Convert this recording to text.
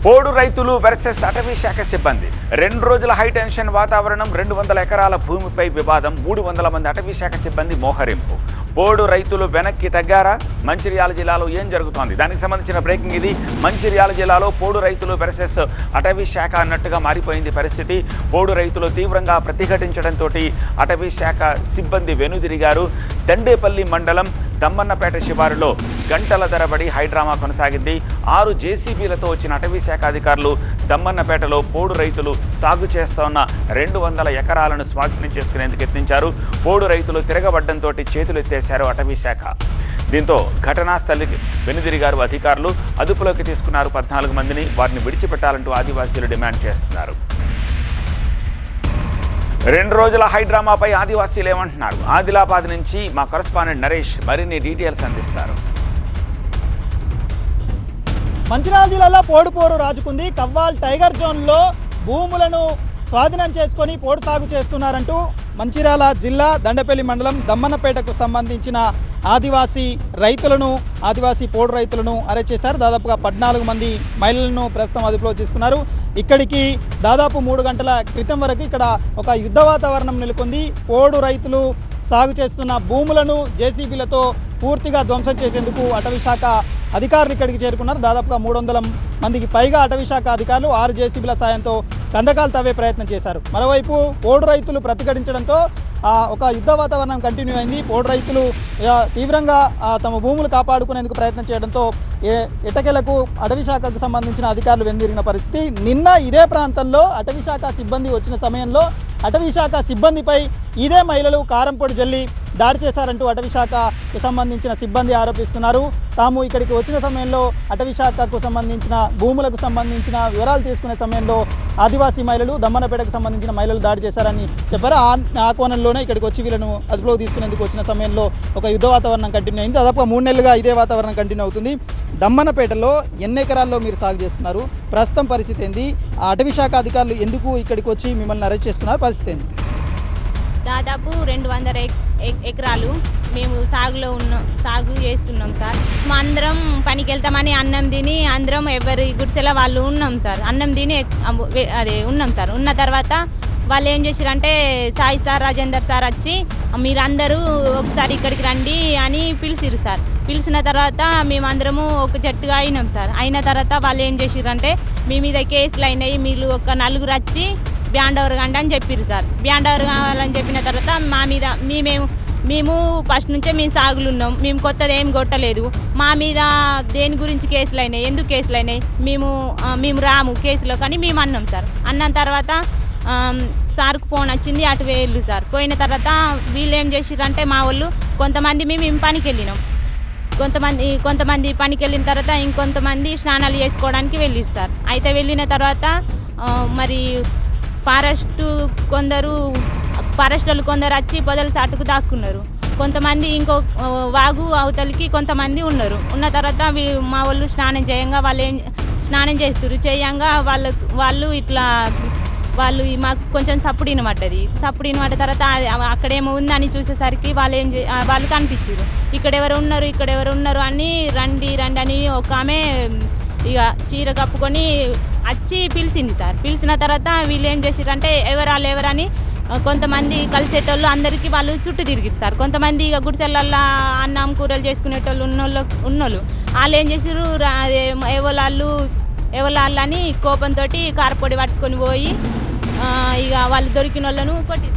పోడు రైతులు వర్సెస్ అటవీ శాఖ సిబ్బంది. 2 రోజుల హైటెన్షన్ వాతావరణం. 200 ఎకరాల భూమిపై వివాదం. 300 మంది అటవీ శాఖ సిబ్బంది మోహరింపు. పోడు రైతులు వెనక్కి తగ్గారా? మంచిర్యాల జిల్లాలో ఏం జరుగుతోంది? దానికి సంబంధించిన బ్రేకింగ్ ఇది. మంచిర్యాల జిల్లాలో పోడు రైతులు వర్సెస్ అటవీ శాఖ అన్నట్టుగా మారిపోయింది పరిస్థితి. పోడు రైతులు తీవ్రంగా ప్రతిఘటించడంతో అటవీ శాఖ సిబ్బంది వెనుదిరిగారు. దండేపల్లి మండలం దమ్మన్నపేట శివారులో గంటల తరబడి హైడ్రామా కొనసాగింది. 6 జేసీబీలతో వచ్చిన అటవీ శాఖ అధికారులు దమ్మన్నపేటలో పోడు రైతులు సాగు చేస్తున్న 200 ఎకరాలను స్వాధీనం చేసుకునేందుకు యత్నించారు. పోడు రైతులు తిరగబడ్డంతో చేతులు ఎత్తేశారు అటవీ శాఖ. దీంతో ఘటనా స్థలికి వెనుదిరిగారు అధికారులు. అదుపులోకి తీసుకున్నారు 14 మందిని. వారిని విడిచిపెట్టాలంటూ ఆదివాసీలు డిమాండ్ చేస్తున్నారు. 2 రోజుల హైడ్రామాపై ఆదివాసీలు ఏమంటున్నారు? ఆదిలాబాద్ నుంచి మా కరెస్పాండెంట్ నరేష్ మరిన్ని డీటెయిల్స్ అందిస్తారు. మంచిర్యాల జిల్లాలో పోరు రాజుకుంది. కవ్వాల్ టైగర్ జోన్లో భూములను స్వాధీనం చేసుకొని పోడు సాగు చేస్తున్నారంటూ మంచిర్యాల జిల్లా దండపల్లి మండలం దమ్మన్నపేటకు సంబంధించిన ఆదివాసీ పోడు రైతులను అరెస్ట్ చేశారు. దాదాపుగా 14 మంది మహిళలను ప్రస్తుతం అదుపులో తీసుకున్నారు. ఇక్కడికి దాదాపు 3 గంటల క్రితం వరకు ఇక్కడ ఒక యుద్ధ వాతావరణం నెలకొంది. పోడు రైతులు సాగు చేస్తున్న భూములను జేసీబీలతో పూర్తిగా ధ్వంసం చేసేందుకు అటవీ శాఖ అధికారులు ఇక్కడికి చేరుకున్నారు. దాదాపుగా 300 మందికి పైగా అటవీ శాఖ అధికారులు 6 జేసీబీల సాయంతో కందకాలు తవ్వే ప్రయత్నం చేశారు. మరోవైపు పోడు రైతులు ప్రతిఘటించడంతో ఒక యుద్ధ వాతావరణం కంటిన్యూ అయింది. పోడు రైతులు తీవ్రంగా తమ భూములు కాపాడుకునేందుకు ప్రయత్నం చేయడంతో ఎటకెలకు అటవీ శాఖకు సంబంధించిన అధికారులు వెనుదిరిగిన పరిస్థితి. నిన్న ఇదే ప్రాంతంలో అటవీ శాఖ సిబ్బంది వచ్చిన సమయంలో అటవీ శాఖ సిబ్బందిపై ఇదే మహిళలు కారంపొడి జల్లి దాడి చేశారంటూ అటవీ శాఖకు సంబంధించిన సిబ్బంది ఆరోపిస్తున్నారు. తాము ఇక్కడికి వచ్చిన సమయంలో అటవీ శాఖకు సంబంధించిన భూములకు సంబంధించిన వివరాలు తీసుకునే సమయంలో ఆదివాసీ మహిళలు దమ్మన్నపేటకు సంబంధించిన మహిళలు దాడి చేశారని చెప్పారు. ఆ కోణంలోనే ఇక్కడికి వచ్చి వీళ్ళను అదుపులోకి తీసుకునేందుకు వచ్చిన సమయంలో ఒక యుద్ధ వాతావరణం కంటిన్యూ అయింది. దాదాపుగా 3 నెలలుగా ఇదే వాతావరణం కంటిన్యూ అవుతుంది. దమ్మన్నపేటలో ఎన్ని ఎకరాల్లో మీరు సాగు చేస్తున్నారు? ప్రస్తుతం పరిస్థితి ఏంది? ఆ అటవీ శాఖ అధికారులు ఎందుకు ఇక్కడికి వచ్చి మిమ్మల్ని అరెస్ట్ చేస్తున్నారు? పరిస్థితి ఏంది? దాదాపు 200 ఎకరాలు మేము సాగు చేస్తున్నాం సార్. అందరం పనికి వెళ్తామని అన్నం తిని అందరం ఎవరి గుడిసెల వాళ్ళు ఉన్నాం సార్. అన్నం తిని ఉన్నాం సార్. ఉన్న తర్వాత వాళ్ళు ఏం చేశారంటే సాయి సార్, రాజేందర్ సార్ వచ్చి మీరందరూ ఒకసారి ఇక్కడికి రండి అని పిలిచిరు సార్. పిలిచిన తర్వాత మేమందరము ఒక జట్టుగా అయినాం సార్. అయిన తర్వాత వాళ్ళు ఏం చేసిరంటే మీ మీద కేసులు అయినాయి, మీరు ఒక 4 వచ్చి బ్యాండ్ ఓవర్ కండి అని చెప్పారు సార్. బ్యాండ్ ఓవర్ కావాలని చెప్పిన తర్వాత మా మీద మేము ఫస్ట్ నుంచే మేము సాగులు ఉన్నాం. మేము కొత్తది ఏం కొట్టలేదు. మా మీద దేని గురించి కేసులు అయినాయి, ఎందుకు కేసులు అయినాయి, మేము రాము కేసులో కానీ మేము అన్నాం సార్. అన్న తర్వాత సార్కు ఫోన్ వచ్చింది, అటు వెళ్ళు సార్. పోయిన తర్వాత వీళ్ళు ఏం చేసిరంటే మా వాళ్ళు కొంతమంది మేము పనికి వెళ్ళినాం. కొంతమంది పనికి వెళ్ళిన తర్వాత ఇంకొంతమంది స్నానాలు చేసుకోవడానికి వెళ్ళారు సార్. అయితే వెళ్ళిన తర్వాత మరి ఫారెస్ట్ వాళ్ళు కొందరు వచ్చి పొదల చాటుకు దాక్కున్నారు. కొంతమంది ఇంకో వాగు అవతలికి కొంతమంది ఉన్నారు. ఉన్న తర్వాత మా వాళ్ళు స్నానం చేయంగా స్నానం చేస్తారు. చేయంగా వాళ్ళు ఇట్లా మాకు కొంచెం సప్పుడు వినబడ్డ తర్వాత అక్కడేమో ఉందని చూసేసరికి వాళ్ళు కనిపించారు. ఇక్కడెవరు ఉన్నారు అని రండి అని ఒక ఆమె ఇక చీర కప్పుకొని వచ్చి పిలిచింది సార్. పిలిచిన తర్వాత వీళ్ళు ఏం చేసిరంటే ఎవరని కొంతమంది కలిసేటోళ్ళు అందరికీ వాళ్ళు చుట్టూ తిరిగిరు సార్. కొంతమంది ఇక గుడిసెలల్లో అన్నం కూరలు చేసుకునేటోళ్ళు ఉన్నోళ్ళు వాళ్ళు ఏం చేసారు, ఎవరు అని కోపంతో కారపొడి పట్టుకొని పోయి ఇక వాళ్ళు దొరికిన వాళ్ళను కొట్టి